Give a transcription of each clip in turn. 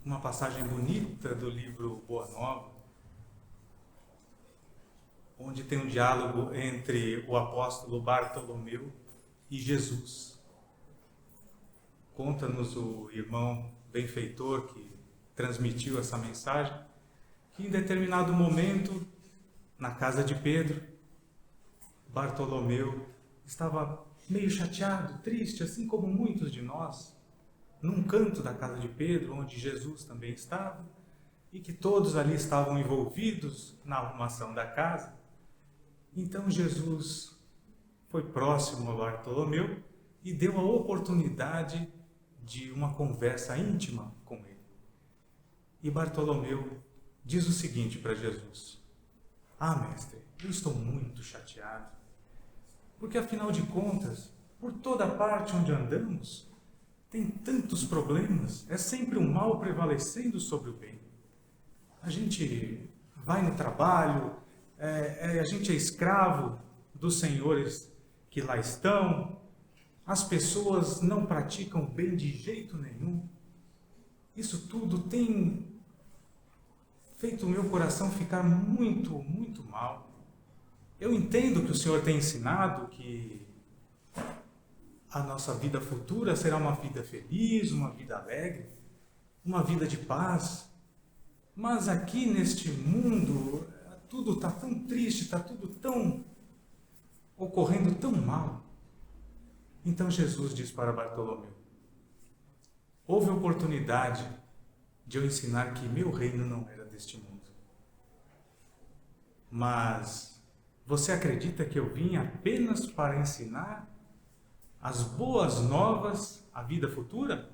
uma passagem bonita do livro Boa Nova, onde tem um diálogo entre o apóstolo Bartolomeu e Jesus. Conta-nos o irmão benfeitor que transmitiu essa mensagem, que em determinado momento, na casa de Pedro, Bartolomeu estava meio chateado, triste, assim como muitos de nós, num canto da casa de Pedro, onde Jesus também estava, e que todos ali estavam envolvidos na arrumação da casa. Então Jesus foi próximo a Bartolomeu e deu a oportunidade de uma conversa íntima com ele. E Bartolomeu diz o seguinte para Jesus: mestre, eu estou muito chateado, porque afinal de contas, por toda parte onde andamos, tem tantos problemas, é sempre o mal prevalecendo sobre o bem. A gente vai no trabalho, a gente é escravo dos senhores que lá estão, as pessoas não praticam o bem de jeito nenhum. Isso tudo tem feito o meu coração ficar muito, muito mal. Eu entendo que o Senhor tem ensinado que a nossa vida futura será uma vida feliz, uma vida alegre, uma vida de paz. Mas aqui neste mundo, tudo está tão triste, está tudo tão ocorrendo tão mal. Então Jesus diz para Bartolomeu: houve oportunidade de eu ensinar que meu reino não era deste mundo. Mas você acredita que eu vim apenas para ensinar as boas novas à vida futura?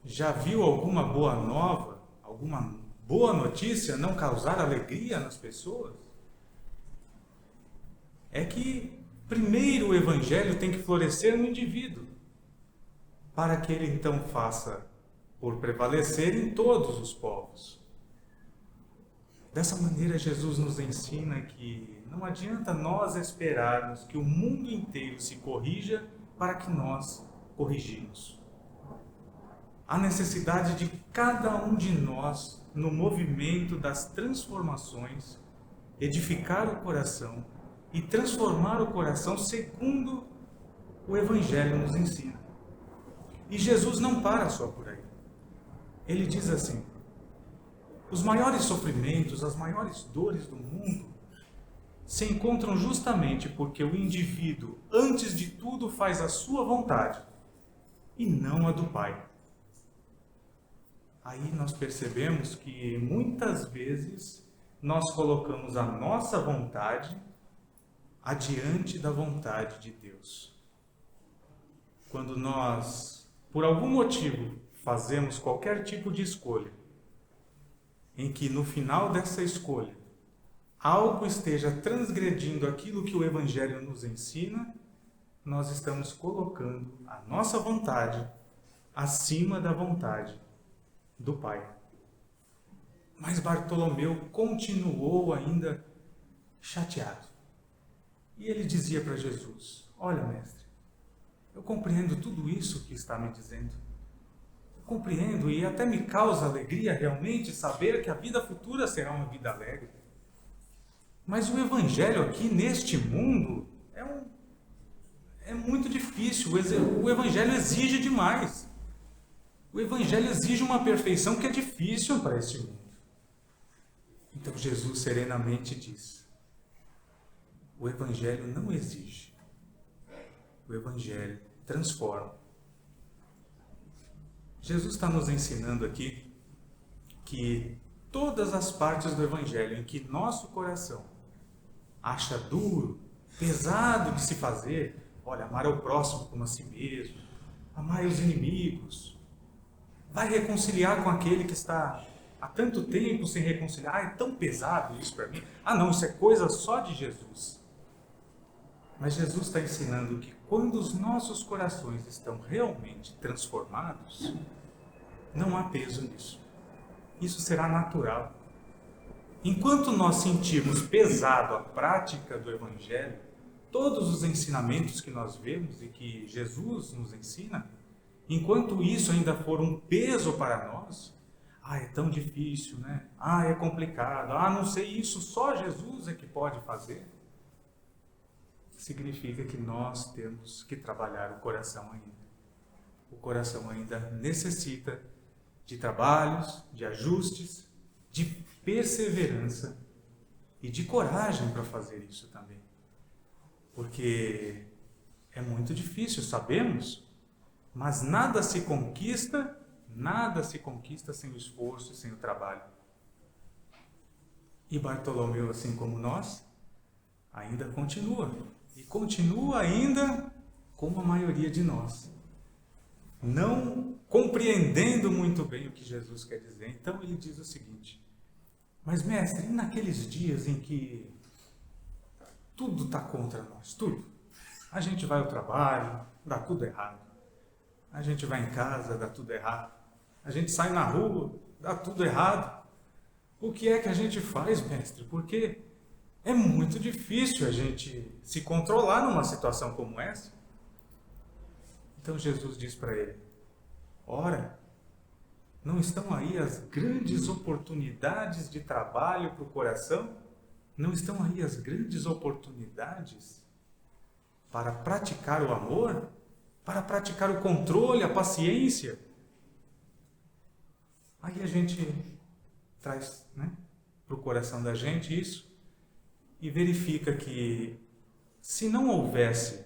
Já viu alguma boa nova, alguma boa notícia não causar alegria nas pessoas? É que primeiro o Evangelho tem que florescer no indivíduo, para que ele então faça por prevalecer em todos os povos. Dessa maneira, Jesus nos ensina que não adianta nós esperarmos que o mundo inteiro se corrija para que nós corrigimos. Há necessidade de cada um de nós, no movimento das transformações, edificar o coração e transformar o coração segundo o Evangelho nos ensina. E Jesus não para só por aí. Ele diz assim: os maiores sofrimentos, as maiores dores do mundo se encontram justamente porque o indivíduo, antes de tudo, faz a sua vontade e não a do Pai. Aí nós percebemos que muitas vezes nós colocamos a nossa vontade adiante da vontade de Deus. Quando nós, por algum motivo, fazemos qualquer tipo de escolha, em que no final dessa escolha algo esteja transgredindo aquilo que o Evangelho nos ensina, nós estamos colocando a nossa vontade acima da vontade do Pai. Mas Bartolomeu continuou ainda chateado. E ele dizia para Jesus: olha, mestre, eu compreendo tudo isso que está me dizendo. Eu compreendo e até me causa alegria realmente saber que a vida futura será uma vida alegre. Mas o Evangelho aqui neste mundo é muito difícil. O Evangelho exige demais. O Evangelho exige uma perfeição que é difícil para este mundo. Então Jesus serenamente diz: o Evangelho não exige. O Evangelho transforma. Jesus está nos ensinando aqui que todas as partes do Evangelho em que nosso coração acha duro, pesado de se fazer, olha, amar ao próximo como a si mesmo, amar os inimigos, vai reconciliar com aquele que está há tanto tempo sem reconciliar, é tão pesado isso para mim, não, isso é coisa só de Jesus. Mas Jesus está ensinando que quando os nossos corações estão realmente transformados, não há peso nisso. Isso será natural. Enquanto nós sentirmos pesado a prática do Evangelho, todos os ensinamentos que nós vemos e que Jesus nos ensina, enquanto isso ainda for um peso para nós, é tão difícil, né? É complicado. Não sei isso, só Jesus é que pode fazer. Significa que nós temos que trabalhar o coração ainda. O coração ainda necessita de trabalhos, de ajustes, de perseverança e de coragem para fazer isso também. Porque é muito difícil, sabemos, mas nada se conquista sem o esforço e sem o trabalho. E Bartolomeu, assim como nós, ainda continua. E continua ainda como a maioria de nós, não compreendendo muito bem o que Jesus quer dizer. Então ele diz o seguinte: mas mestre, e naqueles dias em que tudo está contra nós, tudo? A gente vai ao trabalho, dá tudo errado. A gente vai em casa, dá tudo errado. A gente sai na rua, dá tudo errado. O que é que a gente faz, mestre? Porque é muito difícil a gente se controlar numa situação como essa. Então Jesus diz para ele: ora, não estão aí as grandes oportunidades de trabalho para o coração? Não estão aí as grandes oportunidades para praticar o amor? Para praticar o controle, a paciência? Aí a gente traz, para o coração da gente isso e verifica que se não houvesse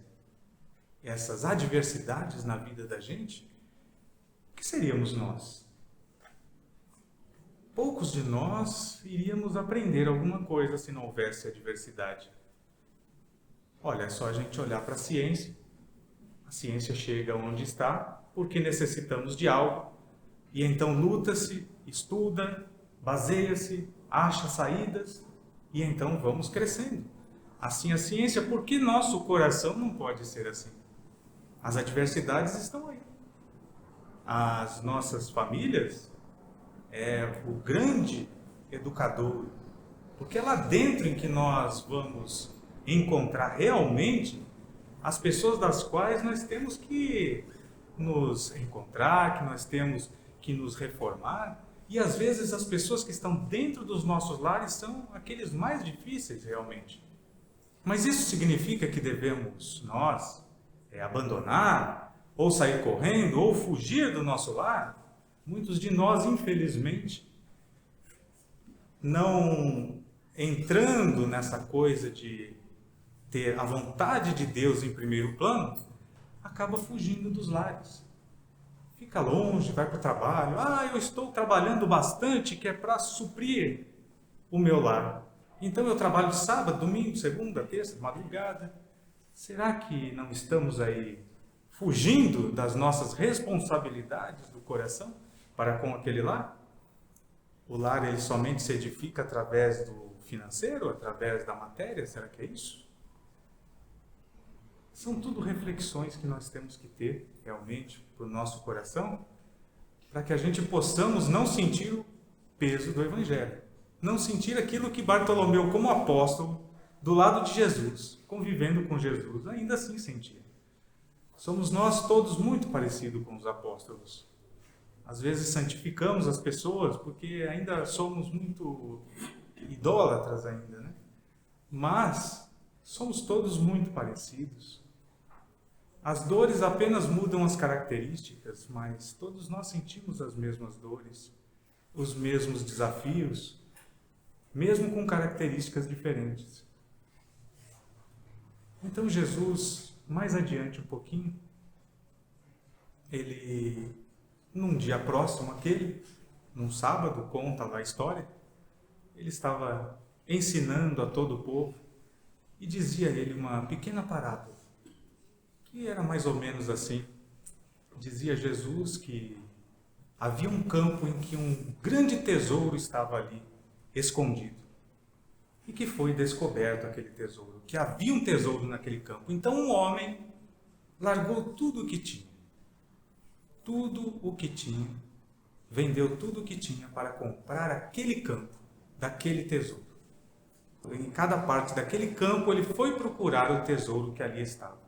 essas adversidades na vida da gente, o que seríamos nós? Poucos de nós iríamos aprender alguma coisa se não houvesse adversidade. Olha, é só a gente olhar para a ciência. A ciência chega onde está porque necessitamos de algo. E então luta-se, estuda, baseia-se, acha saídas e então vamos crescendo. Assim a ciência, por que nosso coração não pode ser assim? As adversidades estão aí. As nossas famílias é o grande educador, porque é lá dentro em que nós vamos encontrar realmente as pessoas das quais nós temos que nos encontrar, que nós temos que nos reformar. E às vezes as pessoas que estão dentro dos nossos lares são aqueles mais difíceis realmente. Mas isso significa que devemos nós abandonar, ou sair correndo, ou fugir do nosso lar? Muitos de nós, infelizmente, não entrando nessa coisa de ter a vontade de Deus em primeiro plano, acaba fugindo dos lares. Fica longe, vai para o trabalho. Eu estou trabalhando bastante, que é para suprir o meu lar. Então eu trabalho sábado, domingo, segunda, terça, madrugada. Será que não estamos aí fugindo das nossas responsabilidades do coração para com aquele lar? O lar ele somente se edifica através do financeiro, através da matéria? Será que é isso? São tudo reflexões que nós temos que ter realmente para o nosso coração, para que a gente possamos não sentir o peso do Evangelho, não sentir aquilo que Bartolomeu, como apóstolo, do lado de Jesus, convivendo com Jesus, ainda assim sentia. Somos nós todos muito parecidos com os apóstolos. Às vezes santificamos as pessoas porque ainda somos muito idólatras ainda, né? Mas somos todos muito parecidos. As dores apenas mudam as características, mas todos nós sentimos as mesmas dores, os mesmos desafios, mesmo com características diferentes. Então Jesus, mais adiante um pouquinho, ele, num dia próximo àquele, num sábado, conta lá a história, ele estava ensinando a todo o povo e dizia a ele uma pequena parábola, que era mais ou menos assim. Dizia Jesus que havia um campo em que um grande tesouro estava ali, escondido. E que foi descoberto aquele tesouro, que havia um tesouro naquele campo. Então um homem largou tudo o que tinha. Tudo o que tinha. Vendeu tudo o que tinha para comprar aquele campo, daquele tesouro. Em cada parte daquele campo ele foi procurar o tesouro que ali estava.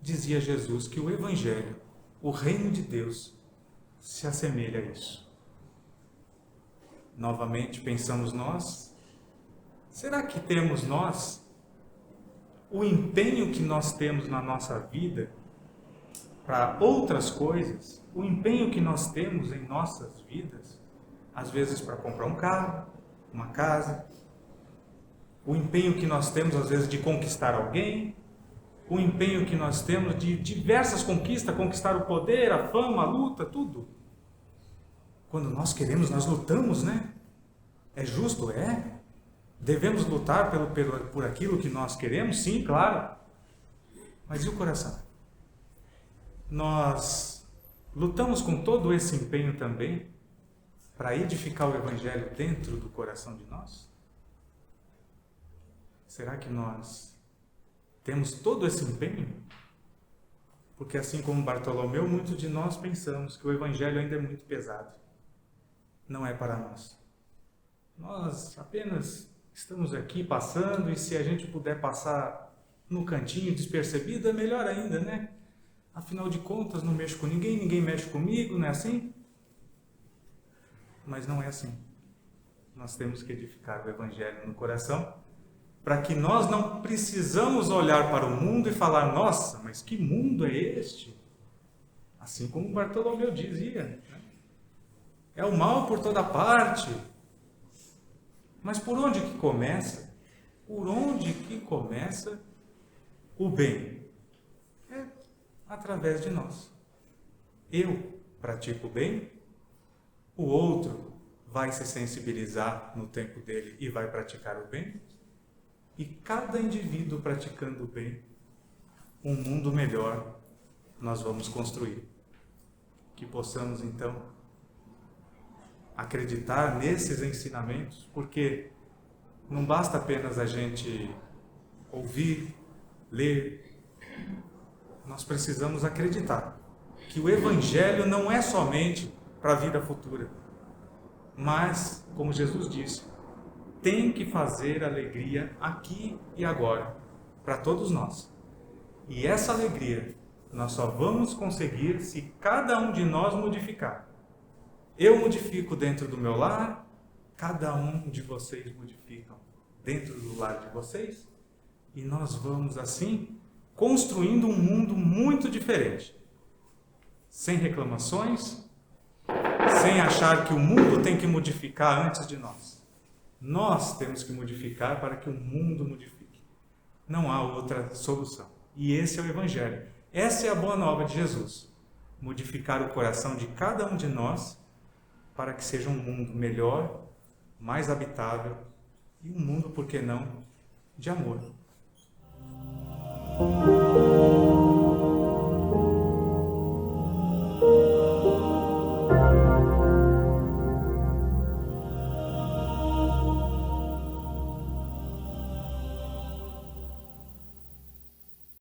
Dizia Jesus que o Evangelho O reino de Deus se assemelha a isso. Novamente pensamos nós, será que temos nós o empenho que nós temos na nossa vida para outras coisas, o empenho que nós temos em nossas vidas, às vezes para comprar um carro, uma casa, o empenho que nós temos às vezes de conquistar alguém, o empenho que nós temos de diversas conquistas, conquistar o poder, a fama, a luta, tudo. Quando nós queremos, nós lutamos, né? É justo? É. Devemos lutar por aquilo que nós queremos? Sim, claro. Mas e o coração? Nós lutamos com todo esse empenho também para edificar o Evangelho dentro do coração de nós? Será que nós temos todo esse empenho? Porque assim como Bartolomeu, muitos de nós pensamos que o Evangelho ainda é muito pesado. Não é para nós. Nós apenas estamos aqui passando, e se a gente puder passar no cantinho despercebido, é melhor ainda, né? Afinal de contas, não mexo com ninguém, ninguém mexe comigo, não é assim? Mas não é assim. Nós temos que edificar o Evangelho no coração, para que nós não precisamos olhar para o mundo e falar, nossa, mas que mundo é este? Assim como Bartolomeu dizia, né? É o mal por toda parte. Mas por onde que começa? Por onde que começa o bem? É através de nós. Eu pratico o bem, o outro vai se sensibilizar no tempo dele e vai praticar o bem, e cada indivíduo praticando o bem, um mundo melhor nós vamos construir. Que possamos então acreditar nesses ensinamentos, porque não basta apenas a gente ouvir, ler, nós precisamos acreditar que o Evangelho não é somente para a vida futura, mas, como Jesus disse, tem que fazer alegria aqui e agora, para todos nós. E essa alegria nós só vamos conseguir se cada um de nós modificar. Eu modifico dentro do meu lar, cada um de vocês modificam dentro do lar de vocês, e nós vamos assim construindo um mundo muito diferente, sem reclamações, sem achar que o mundo tem que modificar antes de nós. Nós temos que modificar para que o mundo modifique. Não há outra solução. E esse é o Evangelho. Essa é a boa nova de Jesus. Modificar o coração de cada um de nós para que seja um mundo melhor, mais habitável e um mundo, por que não, de amor.